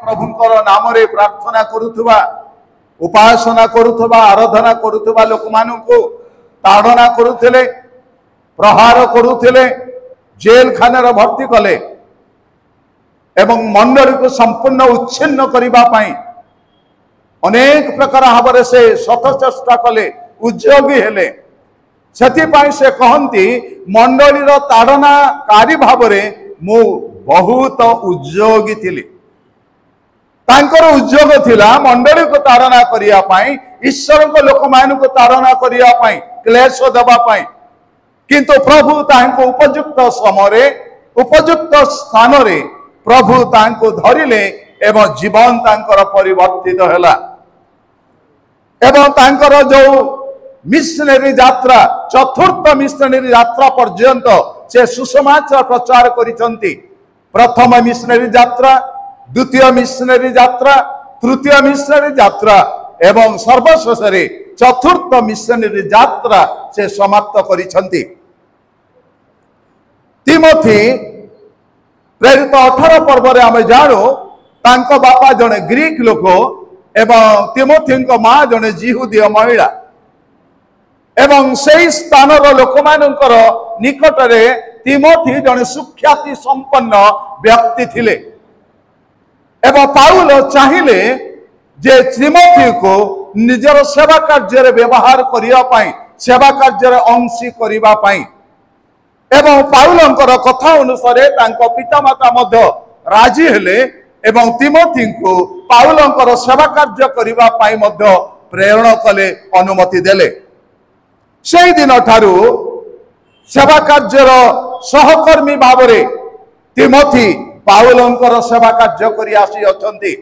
प्रभुंकर नाम रे प्रार्थना करुथुबा उपासना करुथुबा आराधना करुथुबा लोक मानू ताड़ना करुथिले प्रहार करुथिले जेल खाना भर्ती कले एवं मंडली को संपूर्ण उच्छिन्न करबा पाई अनेक प्रकार भाव से शत चेष्टा कले उद्योगी हेले सेथिपाई से कहती मंडली ताड़नाकारी भाव मु बहुत उद्योगी थिली तांकर उद्योग थिला मंडली को ताड़ना करिया पाई ईश्वर को लोक मान को ताड़ना करिया पाई क्लेश देवा पाई किंतु प्रभु तांको उपयुक्त समय उपयुक्त स्थान रे प्रभु तांको धरिले एवं जीवन तांकर परिवर्तित हैला एवं तांकर जो मिशनरी यात्रा चतुर्थ मिशनरी यात्रा पर्यंत से सुसमाचार प्रचार करिसंती प्रथम मिशनरी यात्रा द्वितीय मिशनरी यात्रा तृतीय मिशनरी यात्रा एवं सर्वशेष चतुर्थ मिशनरी यात्रा से समाप्त करिसंती तिमोथी प्रेरित 18 पर्व रे आमे जानो तांको बापा जने ग्रीक लोक एवं तिमोथी माँ जने जिहुदीय महिला एवं से स्थान लोक मानकर निकट रे तिमोथी जने सुख्याति संपन्न व्यक्ति थिले एवं पाउल चाहिए जे तिमोथी को निजर सेवा कार्य रे व्यवहार करिया पाई सेवा कार्य रे अंशी करिबा पाई एवं पाउलंकर कथा अनुसार तांको पितामाता मध्य राजी हेले एवं तिमोथी को पाउलंकर सेवा कार्य करिबा पाई मध्य प्रेरणा कले अनुमति देले से दिन ठारू सेवा कार्यर सहकर्मी भाव रे तिमोथी पाउलंकर सेवा कार्य करि आसी अछंती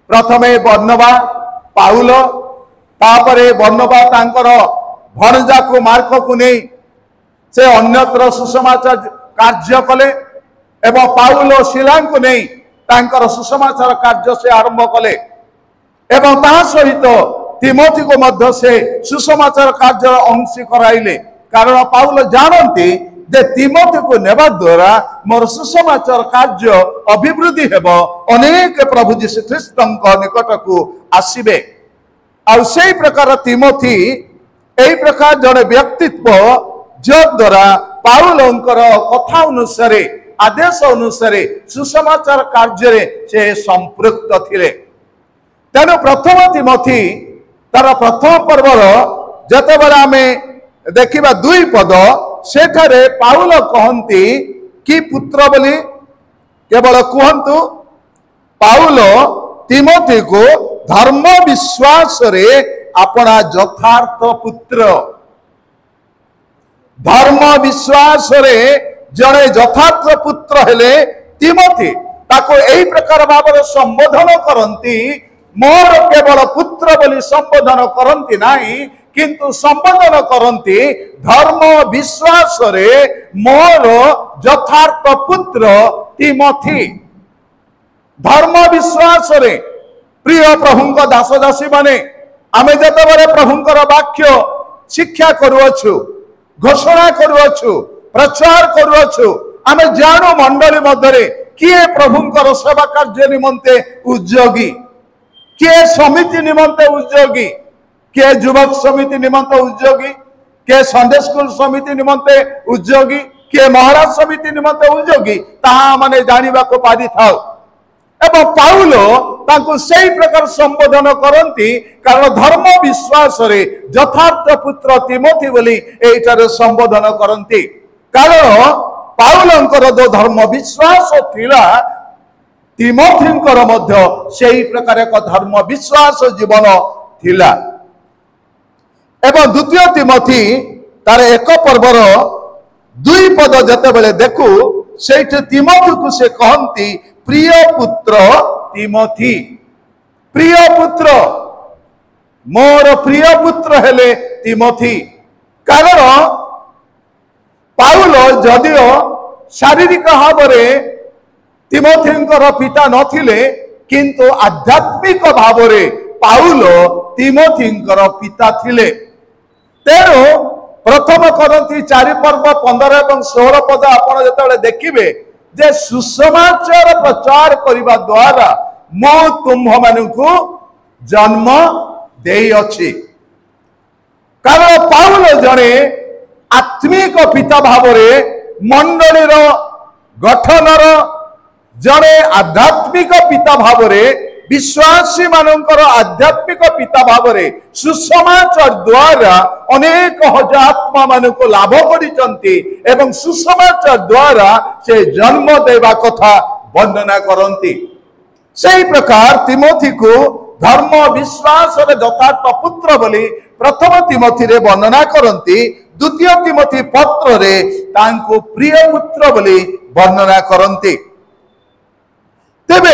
प्रथमे बर्नबा पाउल तापरे बर्नबा तांकर भणजा को मार्क को नहीं से अन्यत्र सुसमाचार कार्य कले एवं पाउल शिलांग नहीं तांकर सुसमाचार कार्य से आरंभ कले एवं ता सहित तिमोथी को मध्य से सुसमाचार कार्य अंशी कराइले कारण पाउल जानती जे तिमोथी को नेबा द्वारा मोर सुसमाचार कार्य अभिवृद्धि हेब अनेक प्रभु यीशु ख्रीस्त निकट को आसीबे आ से प्रकार तिमोथी एई प्रकार जड़े व्यक्तित्व जद्वारा पाउलंकर कथा अनुसार आदेश अनुसार सुसमाचार कार्य से संपृक्त थिले तेणु प्रथम तिमोथी तार प्रथम पर्वर जतेबेले आमे देखिबा 2 पद सेठारे पाउल कहंती कि पुत्र बोली केवल कहंतु पाउल तिमोथी को धर्म विश्वास रे अपना यथार्थ पुत्र धर्म विश्वास रे जड़े यथार्थ पुत्र हेले तिमोथी ताको एही प्रकार भाव संबोधन करंती मोर केवल पुत्र बोली संबोधन करंती नाही किंतु संबोधन करंती धर्म विश्वास रे मोर यथार्थ पुत्र तिमोथी धर्म विश्वास रे प्रिय प्रभुंक दास दासी माने आमे जतबरे प्रभुंकर वाक्य शिक्षा करूछु घोषणा करूछु प्रचार करूछु आमे जानो मंडली मध्य किए प्रभुंकर सेवा कार्य निमंते उद्योगी किए समिति निमंते उद्योगी किए युवक समिति निमंते उद्योगी किए संडे स्कूल समिति निमंते उद्योगी किए महाराज समिति निमंते उद्योगी ताहा माने जानिबा को पादी थाओ एवं पाउल तांको सही प्रकार संबोधन करंती कारण धर्म विश्वास रे यथार्थ पुत्र तिमोथी बोली एटारे संबोधन करंती कारण पाउलंकर जो धर्म विश्वास थिला तिमोथींकर मध्य सही प्रकार एक धर्म विश्वास जीवन थिला एवं द्वितीय तिमोथी तार 1 पर्वर 2 पद जतेबेले देखु सेठ तिमोथी को से कहंती प्रिय पुत्र तिमोथी प्रिय पुत्र मोर प्रिय पुत्र हेले तिमोथी कारण पाउल जदिओ शारीरिक भाव में तिमोथींकर पिता नथिले किंतु आध्यात्मिक भाव में पाउल तिमोथींकर पिता थिले तेणु प्रथम करंती 4 पर्व 15 और 16 पद आपण जतबेले देखिबे जे सुसमाचार प्रचार करिबा द्वारा मु तुम्ह मानकु जन्म देई अछि। कारण पाउल जने आत्मिक पिता भावरे मंडलीर गठनर जने आध्यात्मिक पिता भावरे विश्वासी मानकर आध्यात्मिक पिता भावरे सुसमाचार द्वारा अनेक हजात्मा मानक लाभ करिसंती एवं सुसमाचार द्वारा से जन्म देवा कथा वर्णना करंती। सही प्रकार तिमोथी को धर्म विश्वास यथार्थ पुत्र बोली प्रथम तिमोथी रे वर्णना करंती, द्वितीय तिमोथी पत्र रे तांको प्रिय पुत्र बोली वर्णना करंती। तेबे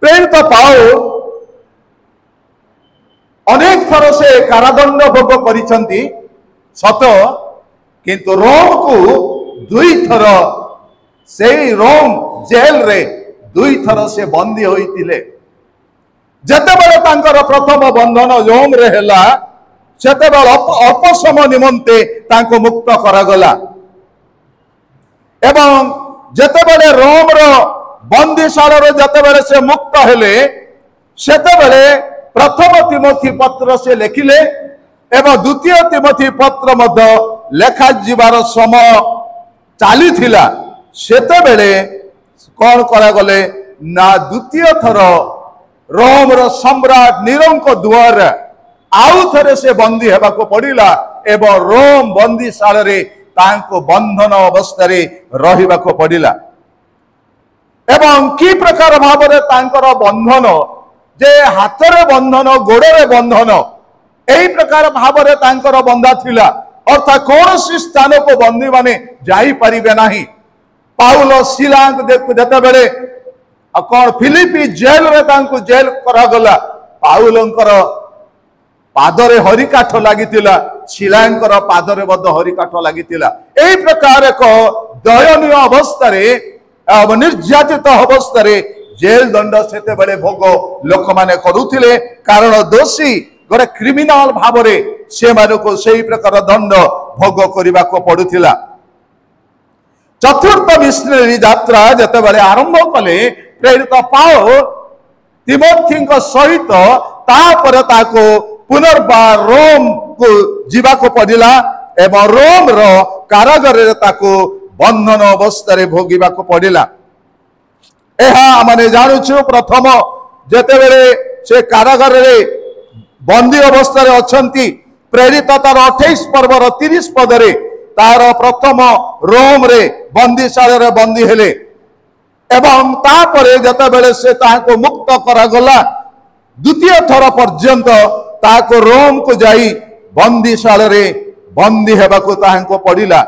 प्रेरित पाउल अनेक थर से कारादंड भोग करिसंती सत, किंतु रोम को दुई थर से रोम जेल रे दुई थर से बंदी होइतिले। जेतेबेले तांकर प्रथम बंधन रोम रे हैला सेतेबेले अल्प समय निमंते तांको मुक्त करागला एवं जेतेबेले रोम रो बंदीशाल जेतेबेले से मुक्त हेले सेतेबेले प्रथम तिमोथी पत्र से लिखिले एवं द्वितीय तिमोथी पत्र मध्य लेखा जीवार समय चाली थिला। सेतेबेले कौन करा गले ना द्वितीय थर रोम रो सम्राट नीरों द्वारा आउ थरे से बंदी हेबा को पड़िला एवं रोम बंदीशाल रे तांको बंधन अवस्था रे रहिबा को पड़िला। एवं की प्रकार भावरे तांकर बंधन जे हाथरे बंधन गोड़े बंधन एही प्रकार भावरे तांकर बंधा थिला, अर्थात कौन सी स्थान को बंदी माने जाई परिबे नाही। पाउल सिलांक देते बेले कौन फिलिपी जेल रे तांको जेल करा गला, पाउलंकर पादरे हरिकाठ लागितिला, सिलांकर पादरे बद हरिकाठ लागितिला। एही प्रकार एक दयनीय अवस्था रे निर्यातित अवस्था रे जेल दंड सेते बेले भोग लोक माने करुथिले, कारण दोषी गोटे क्रिमिनाल भावरे से मानको सेही प्रकार दंड भोग करिबा को पडुथिला। चतुर्थ मिशनरी यात्रा जते बेले आरंभ कले प्रेरित पाउल तिमोथी सहित तापर ताको पुनर्बार रोम को जीवा को पड़िला एवं रोम रो कारागार रे ताको बंधन अवस्था रे भोगिबा को पड़िला। एहा माने जानुछु प्रथम जेते बेले से कारागार रे बंदी अवस्था रे अछंती प्रेरित तार 28 पर्वर 30 पद रे तार प्रथम रोम रे बंदीशाल रे बंदी हेले एवं तापरे जेते बेले से ताको मुक्त करा गला द्वितीय थर पर्यंत ताको रोम को जाई बंदीशाल रे बंदी हेबा को ताको पड़िला।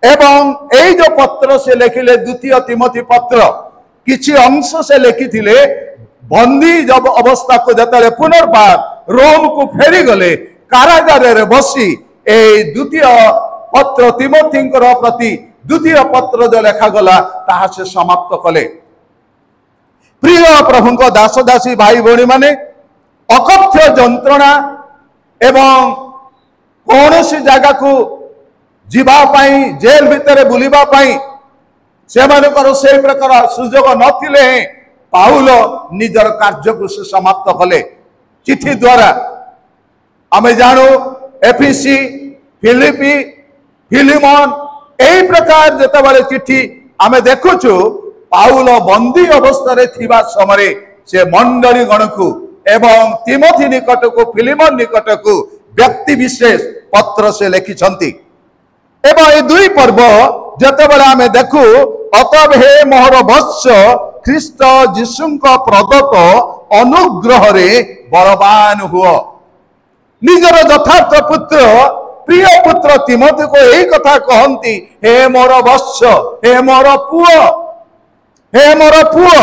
एवं एई जो पत्र से लिखिले द्वितीय तिमोथी पत्र किछि अंश से लिखिथिले बंदी जब अवस्था को जेते पुनर्बार रोम को फेरी गले कारागार रे बसी ए द्वितीय पत्र तिमोथी प्रति द्वितीय पत्र जो लेखा गला ताहा से समाप्त कले। प्रिय प्रभु को दास दासी भाई भौणी माने अकथ्य जंत्रणा एवं कौन सी जगह को जीवा पाई जेल भितर बुलिबा पाई से मानकर से प्रकार सुजोग नथिले पाउल निजर कार्य को से समाप्त कले। चिठी द्वारा आमे जानू एफिसी फिलिपी फिलिमन एही प्रकार जेते बारे चिठी आमे देखुछु पाउल बंदी अवस्था रे थिबा समय से मंडली गण को एवं तिमोथी निकट को फिलिमन निकट को व्यक्ति विशेष पत्र से लिखिछंती। एवं ए दुई पर्व जेते बारे आमे देखु अतएव हे मोहर वत्स ख्रीष्ट जीशुंक प्रदत्त अनुग्रह रे बलवान हुआ। निजर यथार्थ पुत्र प्रिय पुत्र तिमोथी को यही कथा कहती, हे मोर वत्स, हे मोर पुओ, हे मोर पुओ,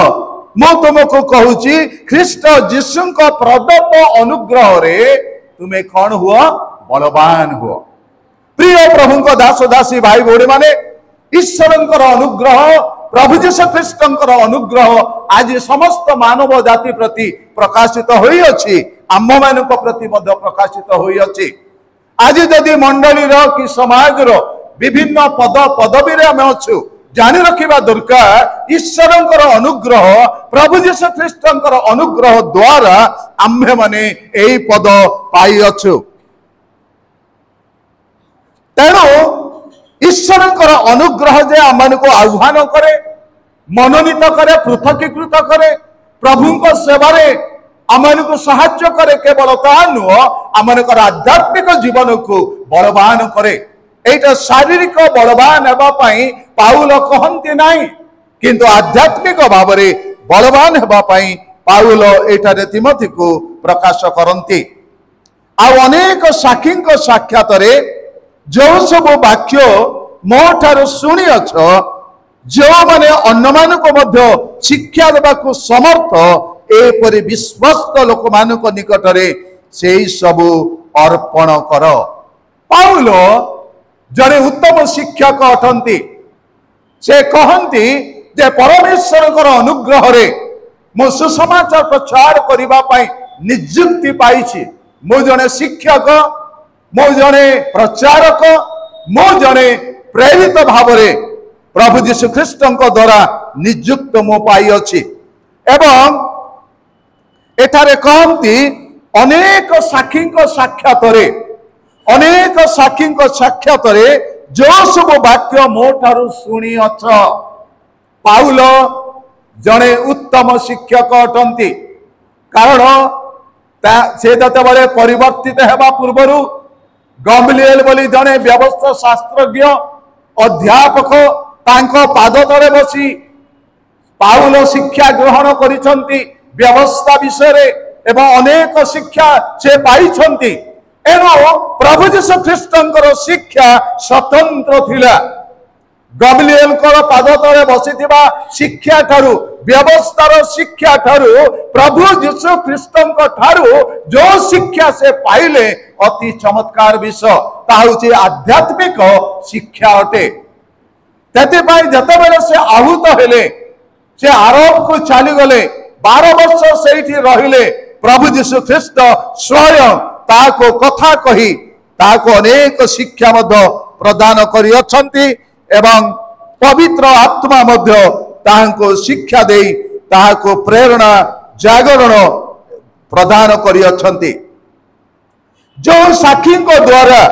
मु तुमको कहूची ख्रीष्ट जीशुंक प्रदत्त अनुग्रह रे तुम्हें कौन हुआ बलवान हुआ। प्रिय प्रभु को दास दासी भाई भौणी माने ईश्वरंकर अनुग्रह प्रभु जीशु ख्रीष्टंकर अनुग्रह आज समस्त मानव जाति प्रति प्रकाशित होई अछि, आम मानक प्रति मध्य प्रकाशित होई अछि। आज जदि मंडली रो कि समाज रो विभिन्न पद पदवी रे हम अछु जानि रखिबा दरकार ईश्वरंकर अनुग्रह प्रभु जीशु ख्रीष्टंकर अनुग्रह द्वारा आम्भे माने एई पद पाई अछु। तेणु ईश्वरंकर अनुग्रह जे आमनको आह्वान करे, मनोनीत करे, पृथकीकृत करे, प्रभुंक सेवारे आमनको साहाय्य करे, केवल ता नुह आमनकर आध्यात्मिक जीवन को बलवान करे। एटा शारीरिक बलवान हेबा पई पाउल कहंती नाही, किंतु आध्यात्मिक भावरे बलवान हेबा पई पाउल एटारे तिमोथी को प्रकाश करंती। आ अनेक साखींक साक्षात रे जो सब वाक्य मो ठार सुनी अछ, जो माने अन्य मानको मध्य शिक्षा देबाकू समर्थ एपरि विश्वस्त लोक मानक निकटरे सेई सबु अर्पण कर। पाउल जड़े उत्तम शिक्षक अटंती। से कहती जे परमेश्वर अनुग्रह रे मो सुसमाचार प्रचार करबा पई नियुक्ति पाइछि। मो जने शिक्षक, मो जने प्रचारक, मो जने प्रेरित भावरे प्रभु जीशु ख्रीष्टंक द्वारा नियुक्त मो पाई अछि। एवं एठारे कहती अनेक साखींक साक्षात रे, अनेक साखींक साक्षात रे जो सब वाक्य मो ठारू सुनी अछ। पाउल जड़े उत्तम शिक्षक अटंती, कारण से जतबले परिवर्तित हेबा पूर्वरु गमलिएल बोली जड़े व्यवस्था शास्त्रज्ञ अध्यापक तांको पाद तले बसी पाउल शिक्षा ग्रहण करिसंती व्यवस्था विषय रे एवं अनेक शिक्षा से पाइछंती। एनो प्रभु जीशु ख्रीष्टंकर शिक्षा स्वतंत्र थिला। गमलिएल को पाद तले बसिथिबा शिक्षा ठारू, व्यवस्थार शिक्षा ठारू, प्रभु जीशु ख्रीष्टंक ठारू जो शिक्षा से पाइले अति चमत्कार विषय ताहुची आध्यात्मिक शिक्षा अटे। तेतिपाई जतबेले से आहूत हेले, से आरब को चली गले, 12 वर्ष सेठी रहिले, प्रभु जीशु ख्रीष्ट स्वयं ताको कथा कही ताको अनेक शिक्षा मध्य प्रदान करि अछंती एवं पवित्र आत्मा मध्य ताको शिक्षा देई ताको प्रेरणा जागरण प्रदान करि अछंती। जो साखी को द्वारा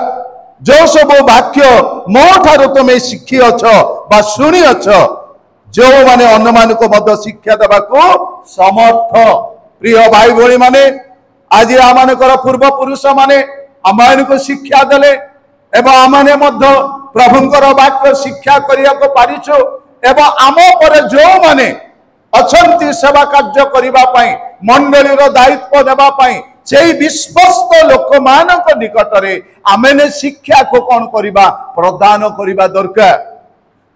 जो सब वाक्य मो ठारू तुमे शिखी अछ बा सुनी अछ, जो माने अन्य मानको मध्य शिक्षा देबा को समर्थ। प्रिय भाई भोणी माने आज आमानकर पूर्व पुरुष माने आमानको शिक्षा देले एवं आमाने मध्य प्रभुंकर वाक्य शिक्षा करिया को पारिछु एवं आम पर जो माने अछंती सेवा कार्य करिबा पई मंडलीर दायित्व देबा पई सेई विश्वस्त लोक मानक निकटरे आमेने शिक्षा को कोन करिबा प्रदान करिबा दरकार।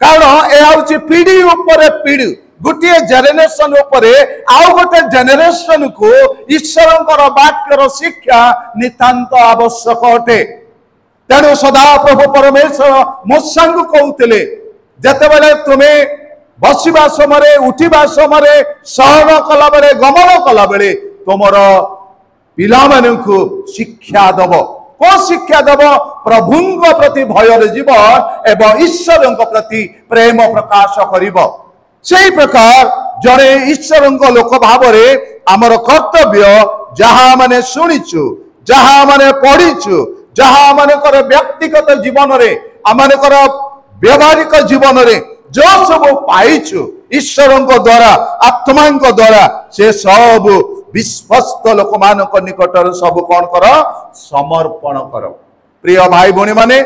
कारण ए आउची पीढ़ी ऊपर पीढ़ी गोटे जेनेरेशन उपरे आउ गोटे जेनेरेशन को ईश्वरंकर वाक्यर शिक्षा नितांत आवश्यक अटे। तेणु सदा प्रभु परमेश्वर मूसा को कहते जेतेबेले तुमे बसिबा समय उठिबा समय सहन कला बेले गमन कला बेले तुमर पिला मानकु शिक्षा दब। को शिक्षा दब? प्रभुंक प्रति भयर जीव एवं ईश्वरंक प्रति प्रेम प्रकाश करिब। सेही प्रकार जड़े ईश्वरंक लोक भावरे आमर कर्तव्य जहाँ माने शुणीचु, जहाँ माने पढ़ीचु, जहाँ मानकर व्यक्तिगत जीवन रे आमनकर व्यवहारिक जीवन रे जो सब पाइछु ईश्वरंक द्वारा आत्मांक द्वारा से सब विश्वस्त लोक मानक निकटर सब कौन कर समर्पण कर। प्रिय भाई भौणी माने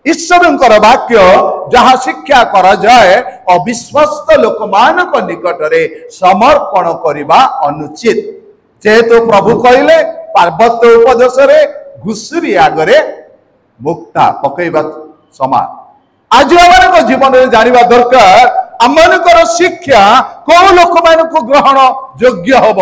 ईश्वरंकर वाक्य जहाँ शिक्षा करा जाए अविश्वस्त लोक मानक निकटरे समर्पण करिबा अनुचित। जेहेतु प्रभु कहले पार्वत्य उपदेश रे घुसुरी आगरे मुक्ता पकईबा समान। आज आम जीवन में जानवा दरकार आमर शिक्षा कौ लोक मान ग्रहण योग्य हम।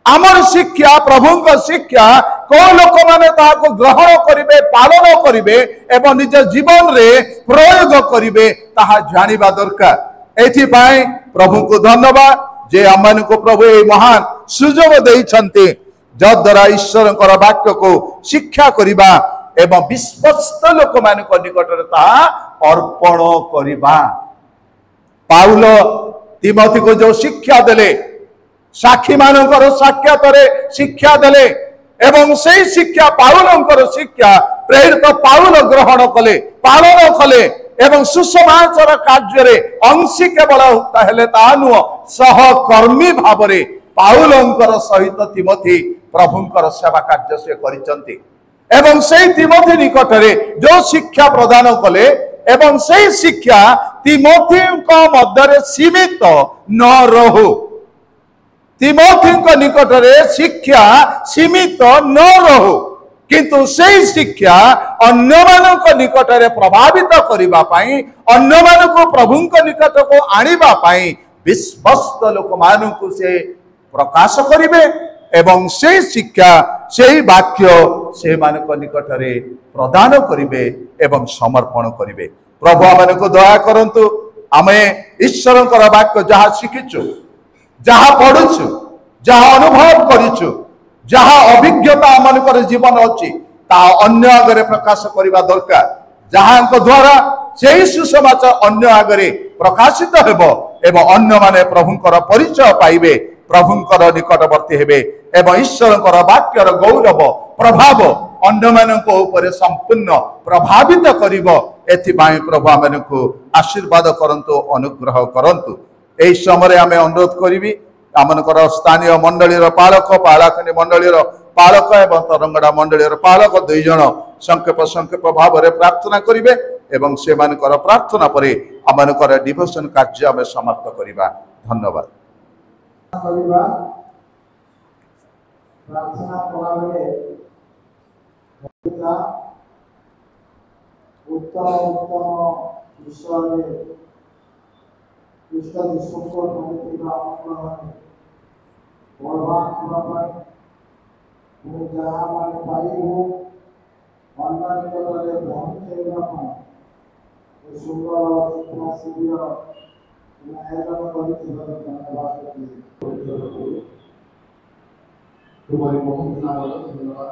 आमर शिक्षा प्रभुंक शिक्षा कौ लोक मैंने ग्रहण करेंगे, पालन करेंगे एवं निज जीवन रे प्रयोग करेंगे ताहा जानिबा दरकार। एथिपाई प्रभु को धन्यवाद जे आम को प्रभु ये महान सुजोग देइछन्ते जद्वारा ईश्वरंकर वाक्य को शिक्षा करिबा एवं विश्वस्त लोक मान निकट अर्पण करिबा। पाउल तिमोथी को जो शिक्षा देले साक्षी मानकर साक्षात शिक्षा देले एवं से शिक्षा पाउलंकर शिक्षा प्रेरित पाउल ग्रहण कले पालन कले एवं सुसमाचार कार्य अंशी केवल हेले ता नुह सहकर्मी भाव पाउलंकर सहित तिमोथी प्रभुंकर सेवा कार्य से करिसंती एवं से तिमोथी निकट में जो शिक्षा प्रदान कले एवं से शिक्षा तिमोथी मध्य सीमित न रहू तिमोथी निकट में शिक्षा सीमित न रहू किंतु से शिक्षा अन्य मानक निकट में प्रभावित करबा पाई अन्य मानक प्रभु निकट को आनिबा पाई विश्वस्त लोक मानक से प्रकाश करिवे एवं से शिक्षा से वाक्य से मानक निकट में प्रदान करिवे एवं समर्पण करिवे। प्रभु आमन को दया करंतु आमे ईश्वर वाक्य जहाँ शिखिचु जहाँ पढ़ुचु जहाँ अनुभव करिचु जहाँ अभिज्ञता आमनकर जीवन अच्छी ता अन्य आगे प्रकाश करने दरकार जहाँ द्वारा से सुसमाचार अन्य आगे प्रकाशित हेब एवं अन्य माने प्रभुंकर परिचय पाइबे प्रभुंकर निकटवर्ती हेबे एवं ईश्वरंकर वाक्यर गौरव प्रभाव अन्य मानक ऊपर संपूर्ण प्रभावित करिवो एथिपाई प्रभु आमनकु आशीर्वाद करंतु अनुग्रह करंतु। एई समय आमे अनुरोध करिवि आमनकर स्थानीय मंडलीर पालक पालाखनी मंडलीर पालक एवं तरंगड़ा मंडलीर पालक दुई जन संक्षेप भाव में प्रार्थना करिवे एवं से मानकर प्रार्थना पर आमनकर डिवोशन कार्य आमे समाप्त करिबा। धन्यवाद। प्रार्थना करावे उत्तम उत्तम विषय इष्ट विश्वको धनिक आमंत्रण बर्बाद करबाई मु जहाँ माने पाइबु अन्य निकटरे पहुँचेगा पाई सुंदर शिक्षा शिविर आयोजन कर धन्यवाद देती तुम्हारी बहुत नाम धन्यवाद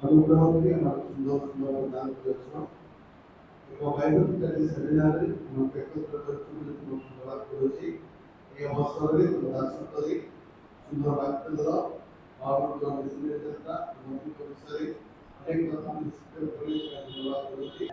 अनुग्रह के सुंदर सुंदर दान करछो एक बाइबल स्टडी सेमिनार रे हम एकत्र करछु धन्यवाद करूछी ए अवसर रे दासन करी सुंदर वाक्य द्वारा और जो विश्लेषण का मुख्य विषय अनेक कथा निश्चित करी धन्यवाद करूछी।